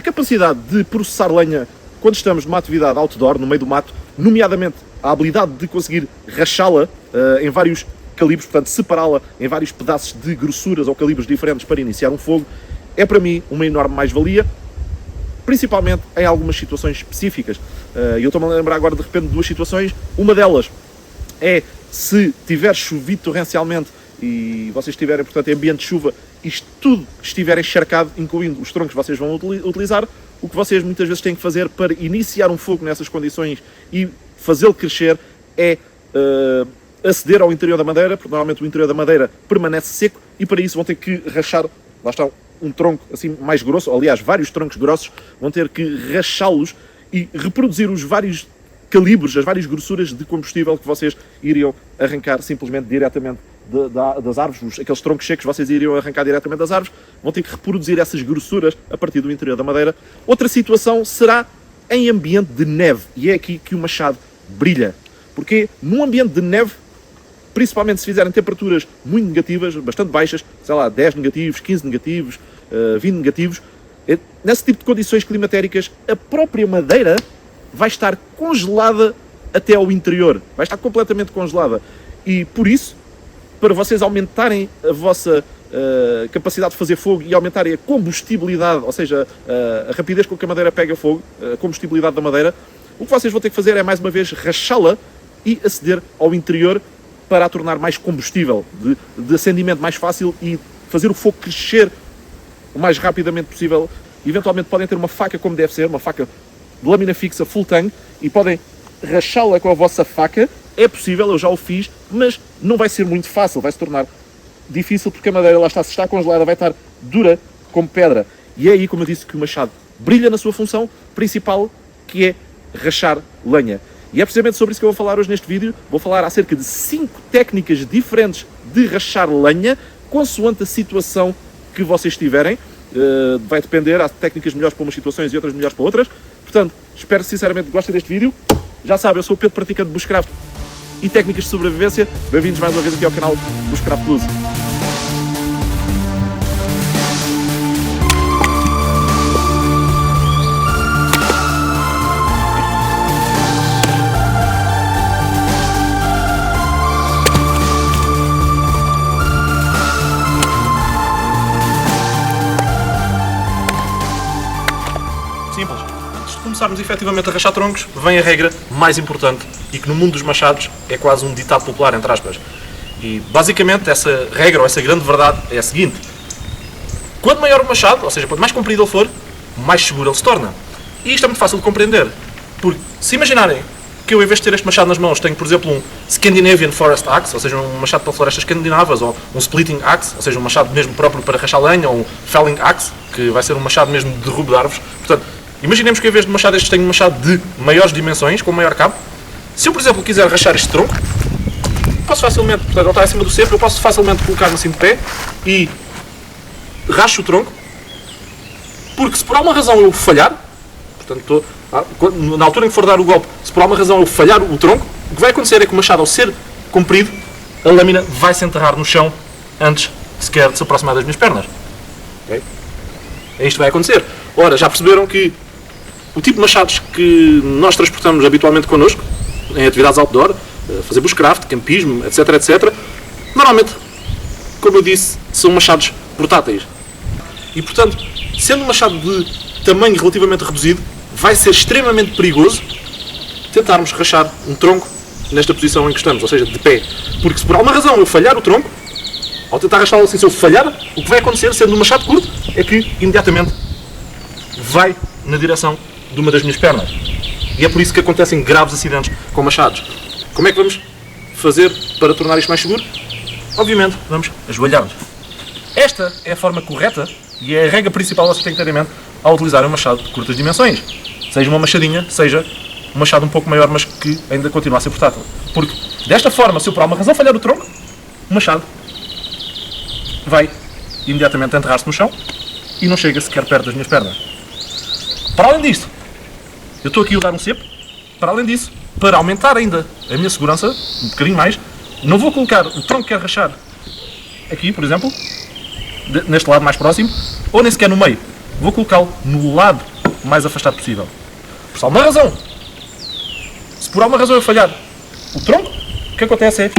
capacidade de processar lenha quando estamos numa atividade outdoor, no meio do mato, nomeadamente a habilidade de conseguir rachá-la em vários calibres, portanto separá-la em vários pedaços de grossuras ou calibres diferentes para iniciar um fogo, é para mim uma enorme mais-valia, principalmente em algumas situações específicas. Eu estou-me a lembrar agora de repente de duas situações. Uma delas é se tiver chovido torrencialmente e vocês estiverem, portanto, em ambiente de chuva e tudo estiver encharcado, incluindo os troncos que vocês vão utilizar, o que vocês muitas vezes têm que fazer para iniciar um fogo nessas condições e fazê-lo crescer é aceder ao interior da madeira, porque normalmente o interior da madeira permanece seco e para isso vão ter que rachar, lá está, um tronco assim mais grosso, aliás, vários troncos grossos, vão ter que rachá-los e reproduzir os vários calibres, as várias grossuras de combustível que vocês iriam arrancar simplesmente diretamente das árvores, aqueles troncos secos vocês iriam arrancar diretamente das árvores, vão ter que reproduzir essas grossuras a partir do interior da madeira. Outra situação será em ambiente de neve, e é aqui que o machado brilha, porque num ambiente de neve, principalmente se fizerem temperaturas muito negativas, bastante baixas, sei lá, 10 negativos, 15 negativos, 20 negativos, nesse tipo de condições climatéricas, a própria madeira vai estar congelada até ao interior, vai estar completamente congelada. E por isso, para vocês aumentarem a vossa capacidade de fazer fogo e aumentarem a combustibilidade, ou seja, a rapidez com que a madeira pega fogo, a combustibilidade da madeira, o que vocês vão ter que fazer é, mais uma vez, rachá-la e aceder ao interior para a tornar mais combustível, de acendimento mais fácil e fazer o fogo crescer o mais rapidamente possível. Eventualmente podem ter uma faca como deve ser, uma faca de lâmina fixa full tang, e podem rachá-la com a vossa faca. É possível, eu já o fiz, mas não vai ser muito fácil, vai se tornar difícil porque a madeira, lá está, se está congelada, vai estar dura como pedra. E é aí, como eu disse, que o machado brilha na sua função principal, que é rachar lenha. E é precisamente sobre isso que eu vou falar hoje neste vídeo. Vou falar acerca de 5 técnicas diferentes de rachar lenha, consoante a situação que vocês tiverem. Vai depender, há técnicas melhores para umas situações e outras melhores para outras. Portanto, espero sinceramente que gostem deste vídeo. Já sabem, eu sou o Pedro, praticante de Bushcraft e técnicas de sobrevivência. Bem-vindos mais uma vez aqui ao canal Bushcraft Plus. Simples. Antes de começarmos efetivamente a rachar troncos, vem a regra mais importante e que no mundo dos machados é quase um ditado popular, entre aspas. E basicamente essa regra ou essa grande verdade é a seguinte: quanto maior o machado, ou seja, quanto mais comprido ele for, mais seguro ele se torna. E isto é muito fácil de compreender, porque se imaginarem que eu, em vez de ter este machado nas mãos, tenho, por exemplo, um Scandinavian Forest Axe, ou seja, um machado para florestas escandinavas, ou um Splitting Axe, ou seja, um machado mesmo próprio para rachar lenha, ou um Felling Axe, que vai ser um machado mesmo de derrubo de árvores. Portanto, imaginemos que em vez de machado estes tenho um machado de maiores dimensões, com maior cabo. Se eu, por exemplo, quiser rachar este tronco, posso facilmente, portanto, ele está acima do cepo, eu posso facilmente colocar-me assim de pé e racho o tronco, porque se por alguma razão eu falhar, portanto, na altura em que for dar o golpe, se por alguma razão eu falhar o tronco, o que vai acontecer é que o machado, ao ser comprido, a lâmina vai se enterrar no chão antes sequer de se aproximar das minhas pernas. Okay? É isto que vai acontecer. Ora, já perceberam que o tipo de machados que nós transportamos habitualmente connosco, em atividades outdoor, fazer bushcraft, campismo, etc, etc, normalmente, como eu disse, são machados portáteis. E, portanto, sendo um machado de tamanho relativamente reduzido, vai ser extremamente perigoso tentarmos rachar um tronco nesta posição em que estamos, ou seja, de pé. Porque se por alguma razão eu falhar o tronco, ao tentar rachá-lo assim, se eu falhar, o que vai acontecer, sendo um machado curto, é que imediatamente vai na direção de uma das minhas pernas. E é por isso que acontecem graves acidentes com machados. Como é que vamos fazer para tornar isto mais seguro? Obviamente, vamos ajoelhar-nos. Esta é a forma correta e é a regra principal que vocês têm que ter em mente ao utilizar um machado de curtas dimensões. Seja uma machadinha, seja um machado um pouco maior, mas que ainda continua a ser portátil. Porque, desta forma, se eu por alguma razão falhar o tronco, o machado vai imediatamente enterrar-se no chão e não chega sequer perto das minhas pernas. Para além disto, eu estou aqui a dar um cepo. Para além disso, para aumentar ainda a minha segurança, um bocadinho mais, não vou colocar o tronco que quero rachar aqui, por exemplo, neste lado mais próximo, ou nem sequer no meio. Vou colocá-lo no lado o mais afastado possível. Por alguma razão, se por alguma razão eu falhar o tronco, o que acontece é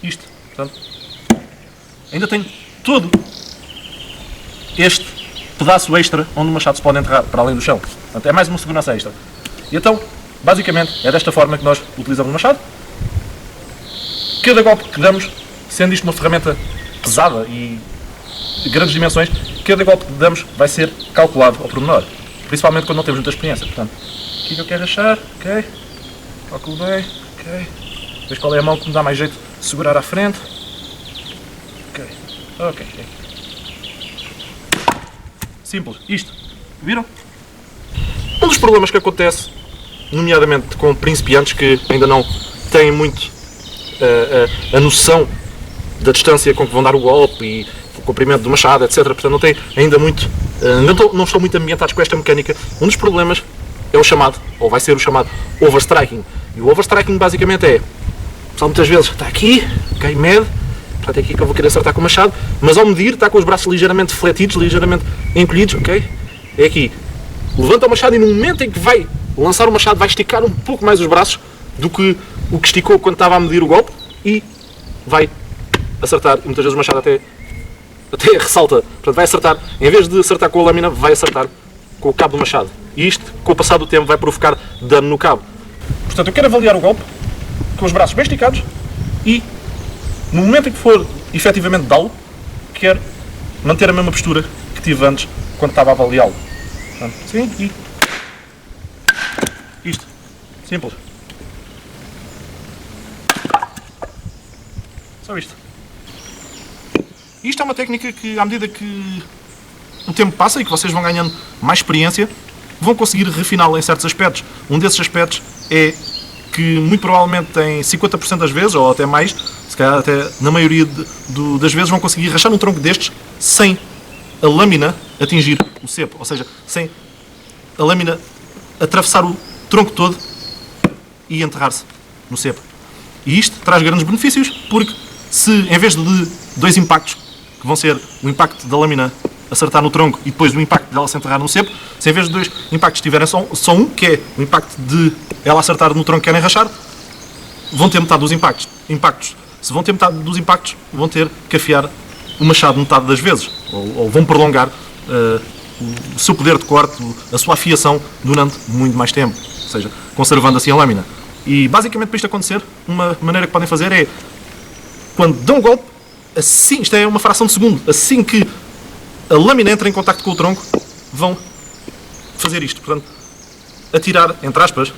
isto. Portanto, ainda tenho todo este pedaço extra onde o machado se pode enterrar para além do chão. Portanto, é mais uma segurança extra. E então, basicamente, é desta forma que nós utilizamos o machado. Cada golpe que damos, sendo isto uma ferramenta pesada e de grandes dimensões, cada golpe que damos vai ser calculado ao pormenor. Principalmente quando não temos muita experiência. Portanto, aqui que eu quero rachar, ok. Calculo bem, ok. Vejo qual é a mão que me dá mais jeito de segurar à frente. Ok, ok. Simples, isto. Viram? Um dos problemas que acontece, nomeadamente com principiantes que ainda não têm muito a noção da distância com que vão dar o golpe e o comprimento do machado, etc. Portanto, não têm ainda muito, não estão muito ambientados com esta mecânica. Um dos problemas é o chamado, ou vai ser o chamado overstriking. E o overstriking basicamente é, pessoal, muitas vezes está aqui, ok, mede, portanto é aqui que eu vou querer acertar com o machado, mas ao medir está com os braços ligeiramente fletidos, ligeiramente encolhidos, ok? É aqui. Levanta o machado e no momento em que vai lançar o machado vai esticar um pouco mais os braços do que o que esticou quando estava a medir o golpe e vai acertar. E muitas vezes o machado até ressalta. Portanto, vai acertar, em vez de acertar com a lâmina, vai acertar com o cabo do machado. E isto, com o passar do tempo, vai provocar dano no cabo. Portanto, eu quero avaliar o golpe com os braços bem esticados e, no momento em que for efetivamente dá-lo, quero manter a mesma postura que tive antes quando estava a avaliá-lo. Portanto, sim, e isto. Simples. Só isto. Isto é uma técnica que, à medida que o tempo passa e que vocês vão ganhando mais experiência, vão conseguir refiná-la em certos aspectos. Um desses aspectos é que, muito provavelmente, em 50% das vezes, ou até mais, se calhar até na maioria das vezes, vão conseguir rachar um tronco destes sem a lâmina atingir o cepo. Ou seja, sem a lâmina atravessar o tronco todo e enterrar-se no cepo. E isto traz grandes benefícios, porque se, em vez de dois impactos, que vão ser o impacto da lâmina acertar no tronco e depois o impacto dela se enterrar no cepo, se em vez de dois impactos tiverem só um, que é o impacto de ela acertar no tronco que querem rachar, vão ter metade dos impactos. Se vão ter metade dos impactos, vão ter que afiar o machado metade das vezes, ou vão prolongar o seu poder de corte, a sua afiação durante muito mais tempo, ou seja, conservando assim a lâmina. E basicamente, para isto acontecer, uma maneira que podem fazer é, quando dão um golpe, assim, isto é uma fração de segundo, assim que a lâmina entra em contacto com o tronco, vão fazer isto. Portanto, atirar, entre aspas,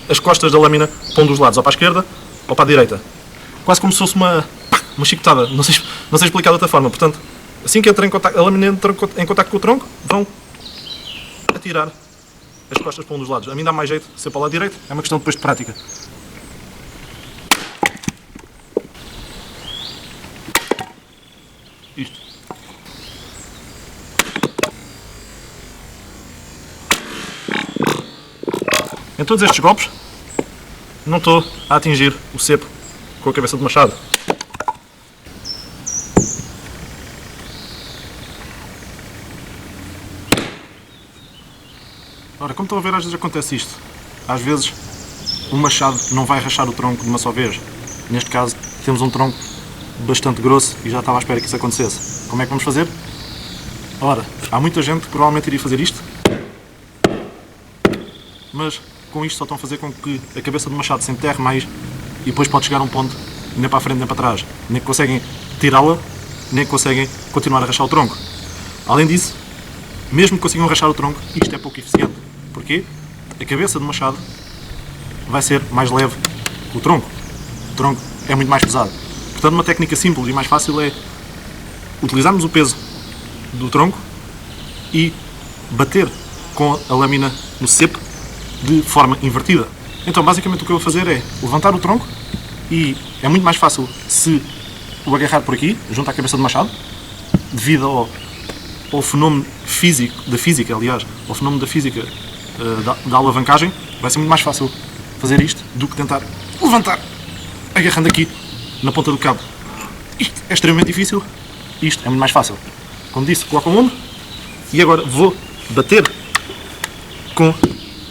as costas da lâmina para um dos lados, ou para a esquerda ou para a direita. Quase como se fosse uma chicotada, não sei explicar de outra forma. Portanto, assim que entra em contacto, a lâmina entra em contacto com o tronco, vão atirar as costas para um dos lados. A mim dá mais jeito ser para o lado direito, é uma questão depois de prática. Isto. Em todos estes golpes, não estou a atingir o cepo com a cabeça do machado. Ora, como estão a ver, às vezes acontece isto. Às vezes, o machado não vai rachar o tronco de uma só vez. Neste caso, temos um tronco bastante grosso e já estava à espera que isso acontecesse. Como é que vamos fazer? Ora, há muita gente que provavelmente iria fazer isto, mas com isto só estão a fazer com que a cabeça do machado se enterre mais e depois pode chegar a um ponto nem para a frente nem para trás. Nem conseguem tirá-la, nem conseguem continuar a rachar o tronco. Além disso, mesmo que consigam rachar o tronco, isto é pouco eficiente. Porquê? A cabeça do machado vai ser mais leve que o tronco. O tronco é muito mais pesado. Portanto, uma técnica simples e mais fácil é utilizarmos o peso do tronco e bater com a lâmina no cepo de forma invertida. Então, basicamente, o que eu vou fazer é levantar o tronco e é muito mais fácil se o agarrar por aqui, junto à cabeça do machado, devido ao fenómeno da física, ao fenómeno da física da alavancagem, vai ser muito mais fácil fazer isto do que tentar levantar agarrando aqui na ponta do cabo. Isto é extremamente difícil, isto é muito mais fácil. Como disse, coloco o ombro e agora vou bater com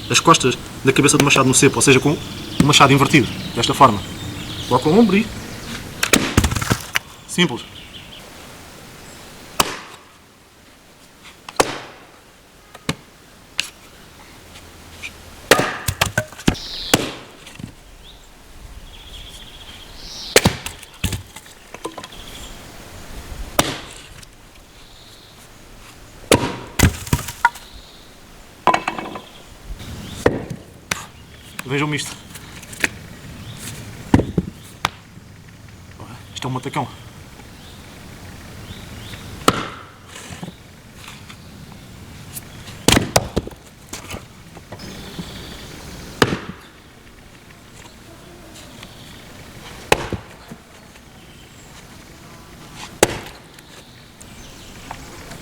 as costas da cabeça do machado no cepo, ou seja, com o machado invertido, desta forma. Coloca o ombro e... simples. Vejam-me isto. Isto é um matacão.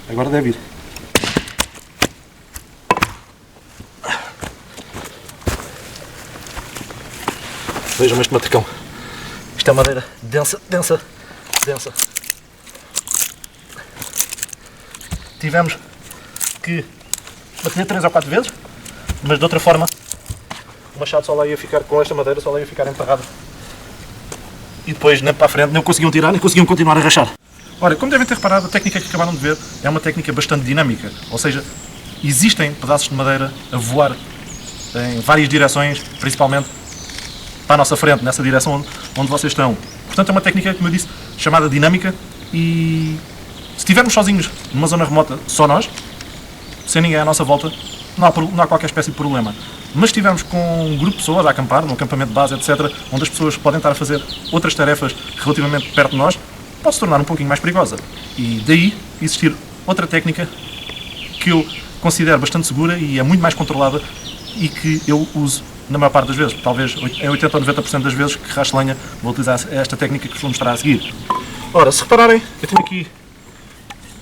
Agora deve ir. Vejam este matacão. Isto é madeira densa, densa, densa. Tivemos que bater 3 ou 4 vezes, mas de outra forma o machado só lá ia ficar com esta madeira, só lá ia ficar enterrado. E depois, nem para a frente, nem o conseguiam tirar, nem conseguiam continuar a rachar. Ora, como devem ter reparado, a técnica que acabaram de ver é uma técnica bastante dinâmica. Ou seja, existem pedaços de madeira a voar em várias direções, principalmente para a nossa frente, nessa direção onde vocês estão. Portanto, é uma técnica, como eu disse, chamada dinâmica, e se estivermos sozinhos numa zona remota, só nós, sem ninguém à nossa volta, não há qualquer espécie de problema. Mas se estivermos com um grupo de pessoas a acampar, num acampamento de base, etc., onde as pessoas podem estar a fazer outras tarefas relativamente perto de nós, pode se tornar um pouquinho mais perigosa. E daí existir outra técnica que eu considero bastante segura e é muito mais controlada e que eu uso na maior parte das vezes. Talvez em 80 ou 90% das vezes que racho lenha vou utilizar esta técnica que vos vou mostrar a seguir. Ora, se repararem, eu tenho aqui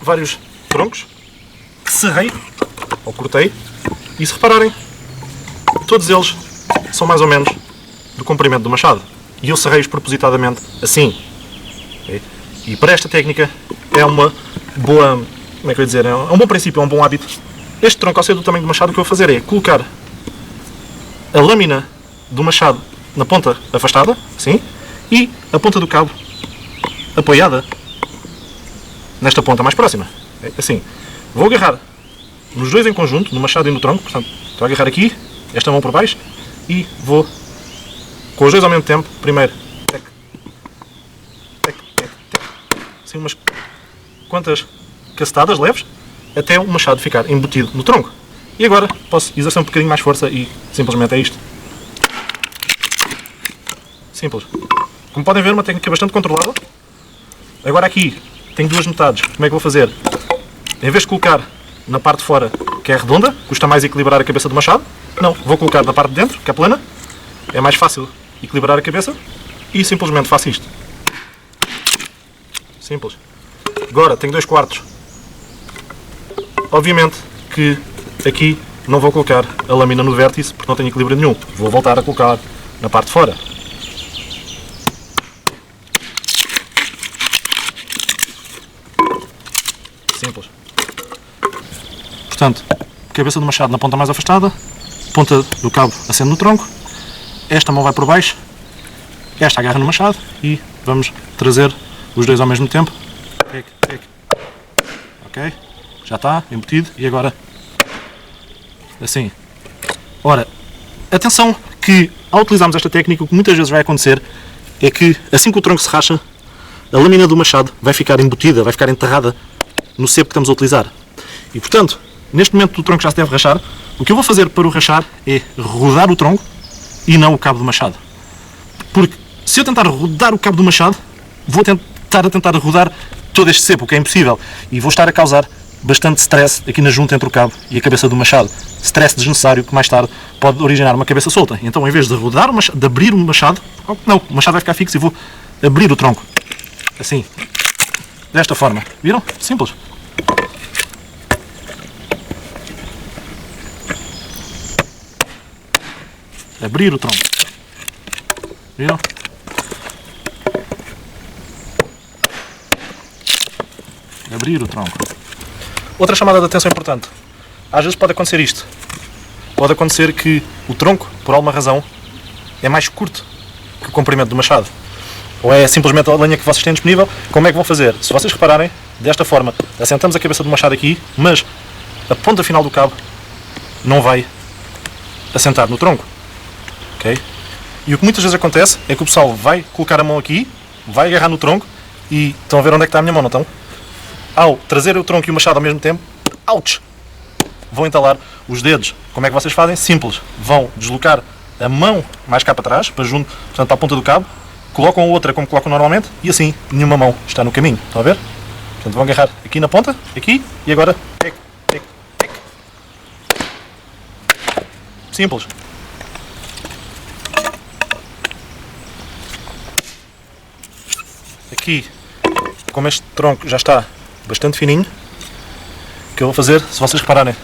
vários troncos que serrei ou cortei, e se repararem, todos eles são mais ou menos do comprimento do machado. E eu serrei-os propositadamente assim. Okay? E para esta técnica é uma boa, como é que eu ia dizer, é um bom princípio, é um bom hábito. Este tronco, ao ser do tamanho do machado, o que eu vou fazer é colocar a lâmina do machado na ponta afastada, assim, e a ponta do cabo apoiada nesta ponta mais próxima. Assim, vou agarrar nos dois em conjunto, no machado e no tronco, portanto, estou a agarrar aqui, esta mão por baixo, e vou com os dois ao mesmo tempo, primeiro, tec, tec, tec, tec, assim umas quantas cacetadas leves, até o machado ficar embutido no tronco. E agora posso exercer um bocadinho mais força e simplesmente é isto. Simples. Como podem ver, uma técnica bastante controlada. Agora aqui tenho duas metades. Como é que vou fazer? Em vez de colocar na parte de fora, que é redonda, custa mais equilibrar a cabeça do machado. Não, vou colocar na parte de dentro, que é plana. É mais fácil equilibrar a cabeça. E simplesmente faço isto. Simples. Agora tenho 2/4. Obviamente que aqui não vou colocar a lâmina no vértice porque não tenho equilíbrio nenhum. Vou voltar a colocar na parte de fora. Simples. Portanto, cabeça do machado na ponta mais afastada, ponta do cabo assente no tronco, esta mão vai por baixo, esta agarra no machado e vamos trazer os dois ao mesmo tempo. Ok? Já está embutido e agora assim. Ora, atenção que ao utilizarmos esta técnica o que muitas vezes vai acontecer é que assim que o tronco se racha, a lâmina do machado vai ficar embutida, vai ficar enterrada no cepo que estamos a utilizar. E portanto, neste momento o tronco já se deve rachar. O que eu vou fazer para o rachar é rodar o tronco e não o cabo do machado. Porque se eu tentar rodar o cabo do machado, vou tentar rodar todo este cepo, o que é impossível. E vou estar a causar bastante stress aqui na junta entre o cabo e a cabeça do machado. Stress desnecessário que mais tarde pode originar uma cabeça solta. Então, em vez de rodar o machado, de abrir o machado, não, o machado vai ficar fixo e vou abrir o tronco. Assim. Desta forma. Viram? Simples. Abrir o tronco. Viram? Abrir o tronco. Outra chamada de atenção importante. Às vezes pode acontecer isto. pode acontecer que o tronco, por alguma razão, é mais curto que o comprimento do machado. Ou é simplesmente a lenha que vocês têm disponível. Como é que vão fazer? Se vocês repararem, desta forma, assentamos a cabeça do machado aqui, mas a ponta final do cabo não vai assentar no tronco. Okay? E o que muitas vezes acontece é que o pessoal vai colocar a mão aqui, vai agarrar no tronco e estão a ver onde é que está a minha mão, não estão? Ao trazer o tronco e o machado ao mesmo tempo, ouch! Vão entalar os dedos. Como é que vocês fazem? Simples. Vão deslocar a mão mais cá para trás, para junto, portanto para a ponta do cabo, colocam a outra como colocam normalmente e assim nenhuma mão está no caminho. Estão a ver? Portanto vão agarrar aqui na ponta, aqui e agora. Simples. Aqui, como este tronco já está bastante fininho, o que eu vou fazer, se vocês repararem,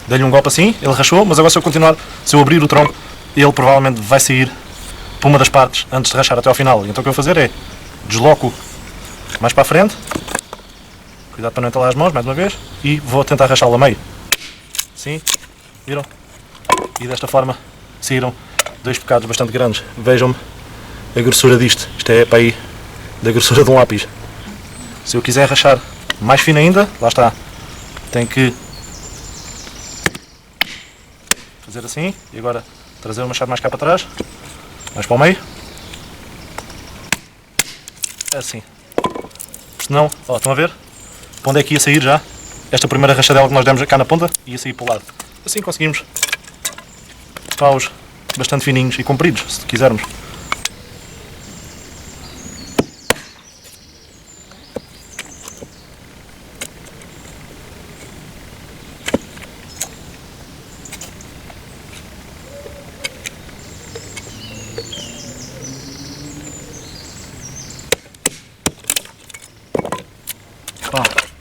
dei-lhe um golpe assim, ele rachou, mas agora se eu continuar, se eu abrir o tronco, ele provavelmente vai sair para uma das partes antes de rachar até ao final. Então o que eu vou fazer é, desloco mais para a frente, cuidado para não entalar as mãos, mais uma vez, e vou tentar rachá-lo a meio. Assim, viram? E desta forma saíram dois bocados bastante grandes. Vejam-me a grossura disto. Isto é para aí da grossura de um lápis. Se eu quiser rachar mais fino ainda, lá está. Tem que fazer assim e agora trazer o machado mais cá para trás, mais para o meio. Assim. Senão, ó, estão a ver? Para onde é que ia sair já? Esta primeira rachadela que nós demos cá na ponta ia sair para o lado. Assim conseguimos paus bastante fininhos e compridos, se quisermos.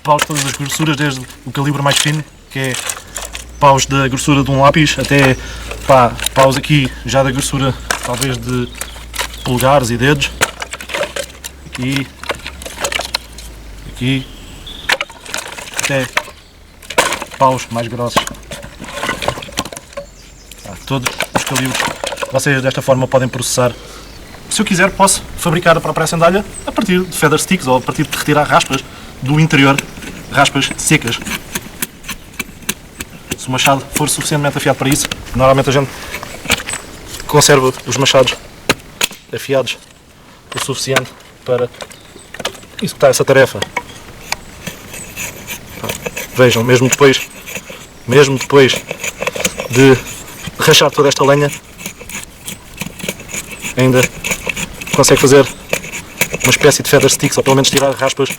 Paus de todas as grossuras, desde o calibre mais fino, que é paus da grossura de um lápis, até paus aqui já da grossura talvez de polegares e dedos. Aqui, até paus mais grossos. Todos os calibres vocês desta forma podem processar. Se eu quiser, posso fabricar a própria sandália a partir de feather sticks ou a partir de retirar raspas do interior, raspas secas. Se o machado for suficientemente afiado para isso, normalmente a gente conserva os machados afiados o suficiente para executar essa tarefa. Vejam, mesmo depois de rachar toda esta lenha, ainda consegue fazer uma espécie de feather sticks, ou pelo menos tirar raspas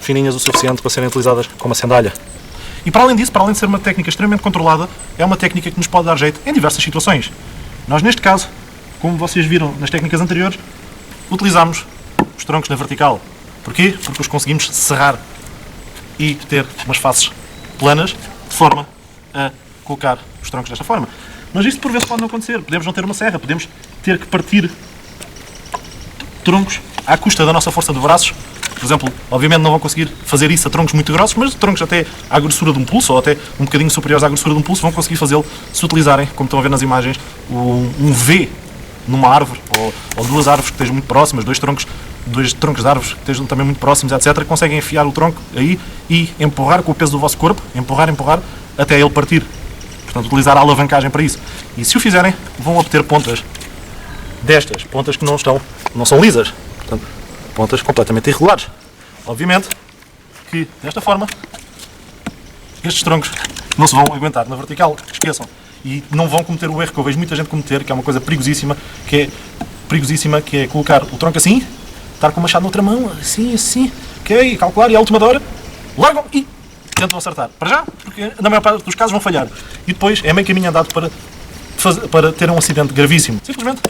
fininhas o suficiente para serem utilizadas como sandália. E para além disso, para além de ser uma técnica extremamente controlada, é uma técnica que nos pode dar jeito em diversas situações. Nós neste caso, como vocês viram nas técnicas anteriores, utilizamos os troncos na vertical. Porquê? Porque os conseguimos serrar e ter umas faces planas, de forma a colocar os troncos desta forma. Mas isto por vezes pode não acontecer. Podemos não ter uma serra, podemos ter que partir troncos à custa da nossa força de braços. Por exemplo, obviamente não vão conseguir fazer isso a troncos muito grossos, mas troncos até à grossura de um pulso, ou até um bocadinho superiores à grossura de um pulso, vão conseguir fazê-lo se utilizarem, como estão a ver nas imagens, um V numa árvore, ou duas árvores que estejam muito próximas, dois troncos de árvores que estejam também muito próximos, etc. Conseguem enfiar o tronco aí e empurrar com o peso do vosso corpo, empurrar, até ele partir. Portanto, utilizar a alavancagem para isso. E se o fizerem, vão obter pontas destas, pontas que não são lisas. Portanto, pontas completamente irregulares. Obviamente que, desta forma, estes troncos não se vão aguentar na vertical, esqueçam. E não vão cometer o erro que eu vejo muita gente cometer, que é uma coisa perigosíssima, que é colocar o tronco assim, estar com o machado na outra mão, assim, ok, calcular e à última hora, largam e tentam acertar. Para já, porque na maior parte dos casos vão falhar. E depois é meio caminho andado para ter um acidente gravíssimo. Simplesmente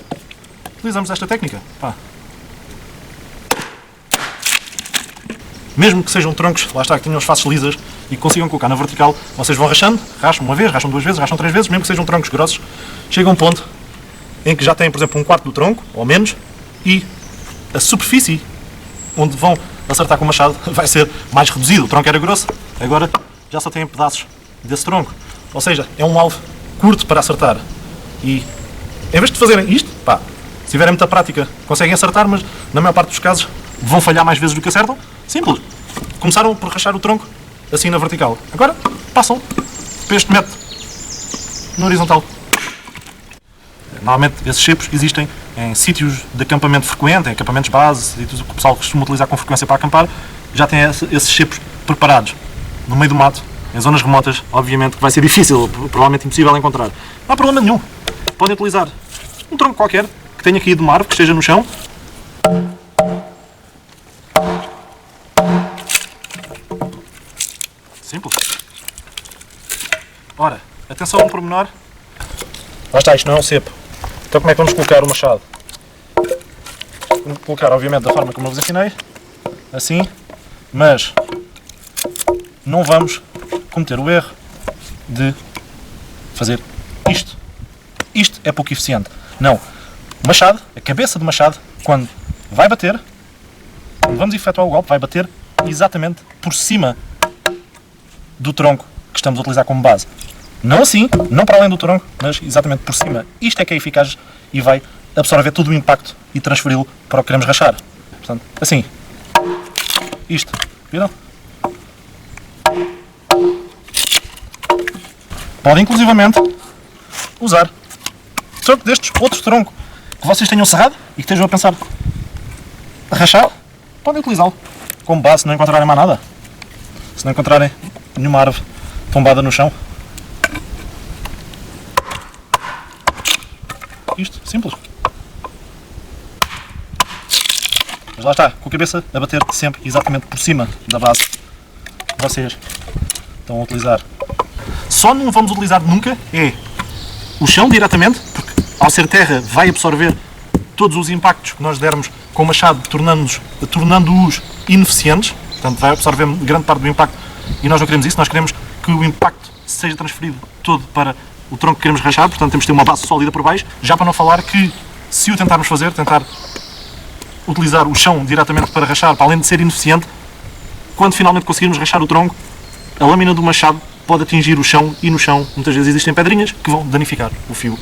utilizamos esta técnica. Mesmo que sejam troncos, lá está, que tenham as faces lisas e que consigam colocar na vertical, vocês vão rachando, racham uma vez, racham duas vezes, racham três vezes, mesmo que sejam troncos grossos, chega a um ponto em que já têm, por exemplo, um quarto do tronco, ou menos, e a superfície onde vão acertar com o machado vai ser mais reduzido. O tronco era grosso, agora já só têm pedaços desse tronco. Ou seja, é um alvo curto para acertar. E em vez de fazerem isto, pá, se tiverem muita prática, conseguem acertar, mas na maior parte dos casos vão falhar mais vezes do que acertam. Simples. Começaram por rachar o tronco assim na vertical. Agora passam para este método no horizontal. Normalmente esses cepos existem em sítios de acampamento frequente, em acampamentos base, sítios que o pessoal costuma utilizar com frequência para acampar, já têm esses cepos preparados no meio do mato, em zonas remotas, obviamente que vai ser difícil, provavelmente impossível encontrar. Não há problema nenhum. Podem utilizar um tronco qualquer que tenha caído de uma árvore, que esteja no chão. Simples. Ora, atenção a um pormenor. Lá está, isto não é um cepo. Então como é que vamos colocar o machado? Vamos colocar, obviamente, da forma como eu vos ensinei. Assim. Mas não vamos cometer o erro de fazer isto. Isto é pouco eficiente. Não. O machado, a cabeça do machado, quando vai bater, quando vamos efetuar o golpe, vai bater exatamente por cima do tronco que estamos a utilizar como base. Não assim, não para além do tronco, mas exatamente por cima. Isto é que é eficaz e vai absorver todo o impacto e transferi-lo para o que queremos rachar. Portanto, assim. Isto. Viram? Podem inclusivamente usar tronco destes, outro tronco que vocês tenham serrado e que estejam a pensar a rachar, podem utilizá-lo como base se não encontrarem mais nada. Se não encontrarem nenhuma árvore tombada no chão. Isto, simples. Mas lá está, com a cabeça a bater sempre exatamente por cima da base que vocês estão a utilizar. Só não vamos utilizar nunca é o chão diretamente, porque ao ser terra vai absorver todos os impactos que nós dermos com o machado, tornando-os ineficientes. Portanto, vai absorver grande parte do impacto e nós não queremos isso. Nós queremos que o impacto seja transferido todo para o tronco que queremos rachar, portanto temos de ter uma base sólida por baixo, já para não falar que se o tentarmos fazer, tentar utilizar o chão diretamente para rachar, para além de ser ineficiente, quando finalmente conseguirmos rachar o tronco, a lâmina do machado pode atingir o chão e no chão muitas vezes existem pedrinhas que vão danificar o fio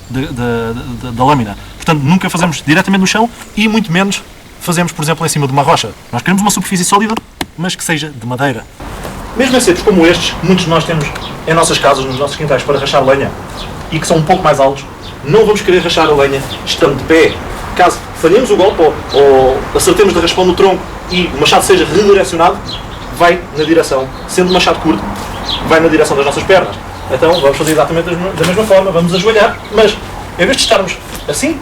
da lâmina. Portanto, nunca fazemos diretamente no chão e muito menos fazemos, por exemplo, em cima de uma rocha. Nós queremos uma superfície sólida, mas que seja de madeira. Mesmo em cepos como estes, muitos de nós temos em nossas casas, nos nossos quintais, para rachar lenha e que são um pouco mais altos, não vamos querer rachar a lenha estando de pé. Caso falhemos o golpe ou acertemos de raspão no tronco e o machado seja redirecionado, vai na direção, sendo o machado curto, vai na direção das nossas pernas. Então vamos fazer exatamente da mesma forma, vamos ajoelhar, mas em vez de estarmos assim,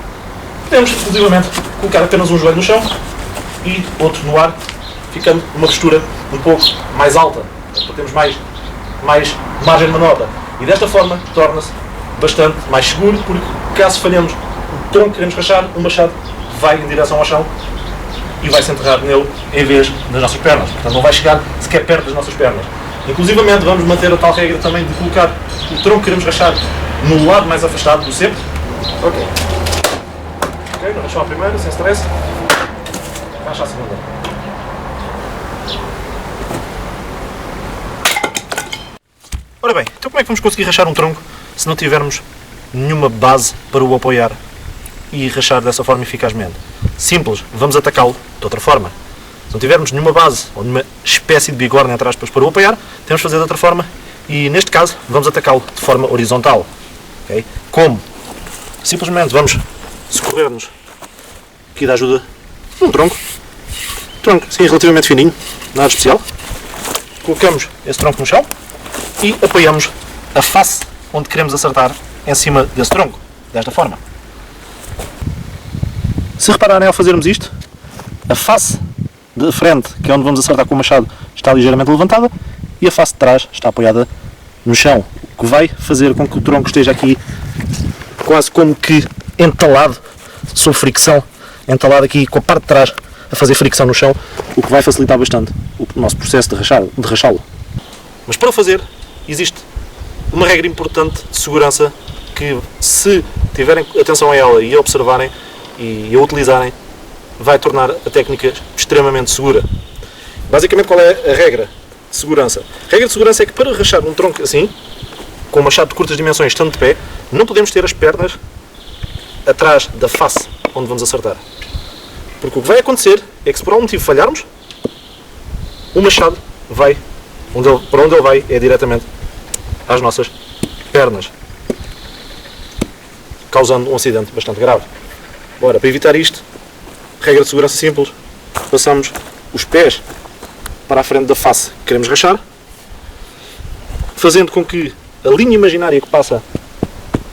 podemos inclusivamente colocar apenas um joelho no chão e outro no ar, ficando numa postura um pouco mais alta, para termos mais margem de manobra. E desta forma torna-se bastante mais seguro, porque caso falhemos o tronco que queremos rachar, o machado vai em direção ao chão e vai se enterrar nele em vez das nossas pernas. Portanto, não vai chegar sequer perto das nossas pernas. Inclusivamente vamos manter a tal regra também de colocar o tronco que queremos rachar no lado mais afastado do cepo. Ok, vamos rachar a primeira, sem stress. Racha a segunda. Ora bem, então como é que vamos conseguir rachar um tronco se não tivermos nenhuma base para o apoiar e rachar dessa forma eficazmente? Simples, vamos atacá-lo de outra forma. Se não tivermos nenhuma base ou nenhuma espécie de bigorna, entre aspas, para o apoiar, temos de fazer de outra forma e, neste caso, vamos atacá-lo de forma horizontal. Okay? Como? Simplesmente vamos socorrer-nos aqui da ajuda de um tronco. Tronco, sim, relativamente fininho, nada especial. Colocamos esse tronco no chão e apoiamos a face onde queremos acertar em cima desse tronco, desta forma. Se repararem ao fazermos isto, a face de frente, que é onde vamos acertar com o machado, está ligeiramente levantada e a face de trás está apoiada no chão, o que vai fazer com que o tronco esteja aqui quase como que entalado, sob fricção, entalado aqui com a parte de trás a fazer fricção no chão, o que vai facilitar bastante o nosso processo de rachá-lo. Mas para o fazer, existe uma regra importante de segurança que, se tiverem atenção a ela e a observarem e a utilizarem, vai tornar a técnica extremamente segura. Basicamente, qual é a regra de segurança? A regra de segurança é que para rachar um tronco assim, com um machado de curtas dimensões, estando de pé, não podemos ter as pernas atrás da face onde vamos acertar. Porque o que vai acontecer é que se por algum motivo falharmos, o machado vai, para onde ele vai é diretamente às nossas pernas, causando um acidente bastante grave. Ora, para evitar isto, regra de segurança simples, passamos os pés para a frente da face que queremos rachar, fazendo com que a linha imaginária que passa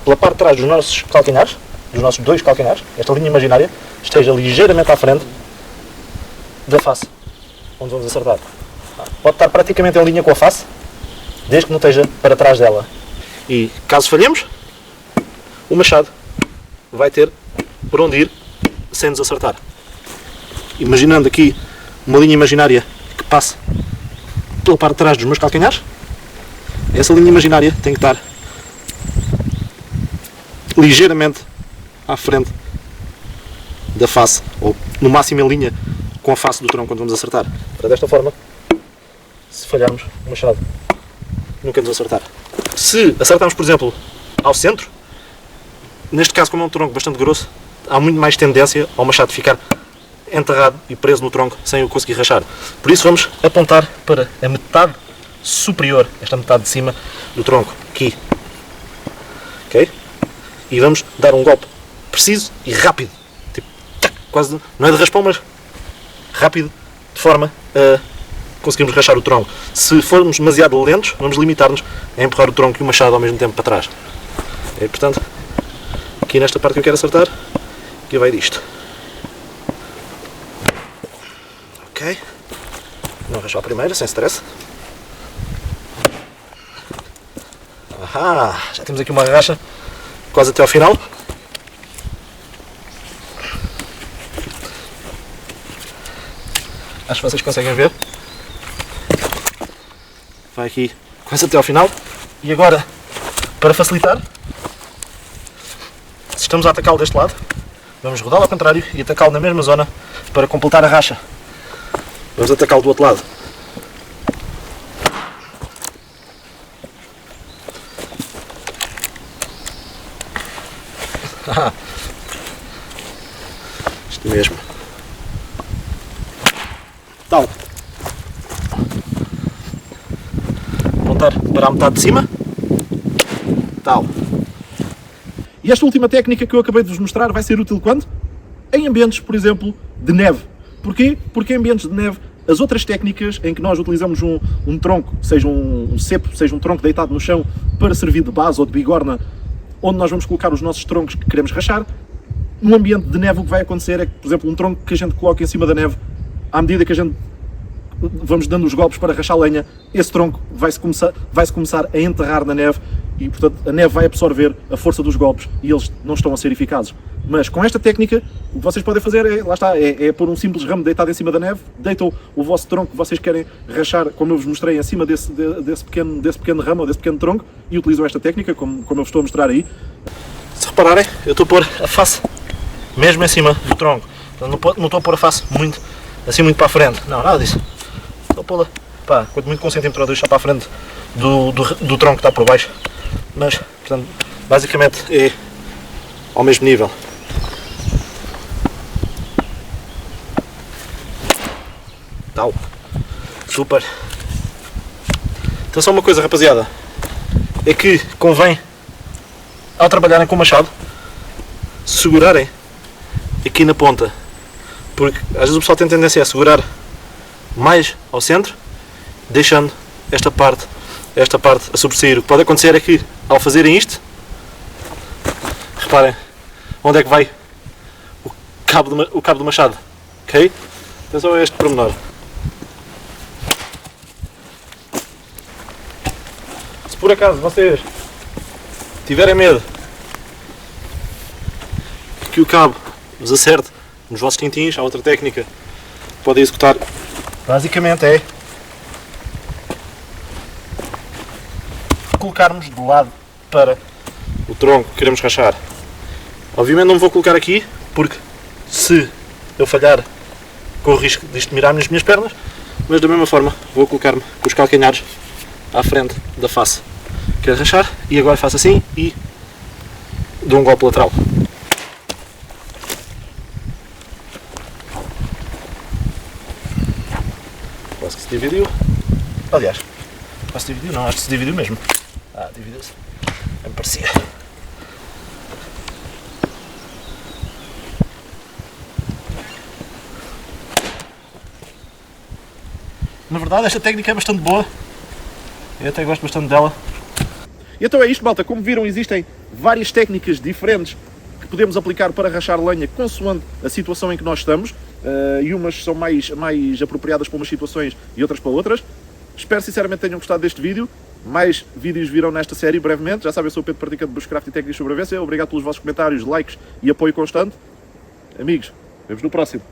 pela parte de trás dos nossos calcanhares, dos nossos dois calcanhares, esta linha imaginária, esteja ligeiramente à frente da face onde vamos acertar. Pode estar praticamente em linha com a face, desde que não esteja para trás dela. E caso falhemos, o machado vai ter por onde ir sem nos acertar. Imaginando aqui uma linha imaginária que passe pela parte de trás dos meus calcanhares, essa linha imaginária tem que estar ligeiramente à frente da face, ou no máximo em linha com a face do tronco quando vamos acertar. Para desta forma, se falharmos, o machado nunca nos acertar. Se acertarmos, por exemplo, ao centro, neste caso, como é um tronco bastante grosso, há muito mais tendência ao machado ficar enterrado e preso no tronco sem o conseguir rachar. Por isso vamos apontar para a metade superior, esta metade de cima do tronco, aqui. Ok? E vamos dar um golpe preciso e rápido. Tipo, quase, não é de raspão, mas rápido, de forma a conseguirmos rachar o tronco. Se formos demasiado lentos, vamos limitar-nos a empurrar o tronco e o machado ao mesmo tempo para trás. E, portanto, aqui nesta parte que eu quero acertar, aqui vai disto. Ok. Não rachar a primeira, sem stress. Ahá, já temos aqui uma racha quase até ao final. Acho que vocês conseguem ver. Vai aqui quase até ao final. E agora, para facilitar, se estamos a atacá-lo deste lado, vamos rodá-lo ao contrário e atacá-lo na mesma zona para completar a racha. Vamos atacá-lo do outro lado. Isto mesmo. Tal. Apontar para a metade de cima. Tal. E esta última técnica que eu acabei de vos mostrar vai ser útil quando? Em ambientes, por exemplo, de neve. Porquê? Porque em ambientes de neve, as outras técnicas em que nós utilizamos um tronco, seja um cepo, seja um tronco deitado no chão para servir de base ou de bigorna, onde nós vamos colocar os nossos troncos que queremos rachar, num ambiente de neve o que vai acontecer é que, por exemplo, um tronco que a gente coloca em cima da neve, à medida que a gente vamos dando os golpes para rachar lenha, esse tronco vai-se começar a enterrar na neve e, portanto, a neve vai absorver a força dos golpes e eles não estão a ser eficazes. Mas com esta técnica, o que vocês podem fazer é, lá está, é pôr um simples ramo deitado em cima da neve, deitam o vosso tronco que vocês querem rachar, como eu vos mostrei, em cima desse pequeno ramo ou desse pequeno tronco, e utilizam esta técnica, como eu vos estou a mostrar aí. Se repararem, eu estou a pôr a face mesmo em cima do tronco. Não estou a pôr a face muito para a frente. Não, nada disso. Estou a pô-la, pá, quanto muito com 1 centímetro ou 2 só para a frente do tronco que está por baixo. Mas, portanto, basicamente é ao mesmo nível. Tal. Super. Então só uma coisa, rapaziada, é que convém, ao trabalharem com o machado, segurarem aqui na ponta, porque às vezes o pessoal tem tendência a segurar mais ao centro, deixando esta parte a sobressair. O que pode acontecer é que, ao fazerem isto, reparem onde é que vai o cabo do machado, ok? Atenção a este pormenor. Se por acaso vocês tiverem medo que o cabo vos acerte nos vossos tintins, há outra técnica que podem executar. Basicamente é colocarmos de lado para o tronco que queremos rachar. Obviamente não me vou colocar aqui, porque se eu falhar corro o risco disto mirar nas minhas pernas, mas da mesma forma vou colocar-me com os calcanhares à frente da face. quero rachar, e agora faço assim e dou um golpe lateral. Quase que se dividiu. Aliás, quase se dividiu, não, acho que se dividiu mesmo. Dividiu-se. Me parecia. Na verdade, esta técnica é bastante boa. Eu até gosto bastante dela. E então é isto, malta. Como viram, existem várias técnicas diferentes que podemos aplicar para rachar lenha consoante a situação em que nós estamos. E umas são mais apropriadas para umas situações e outras para outras. Espero sinceramente tenham gostado deste vídeo. Mais vídeos virão nesta série brevemente. Já sabem, eu sou o Pedro, praticante de Bushcraft e técnicas de sobrevivência. Obrigado pelos vossos comentários, likes e apoio constante. Amigos, vemos no próximo.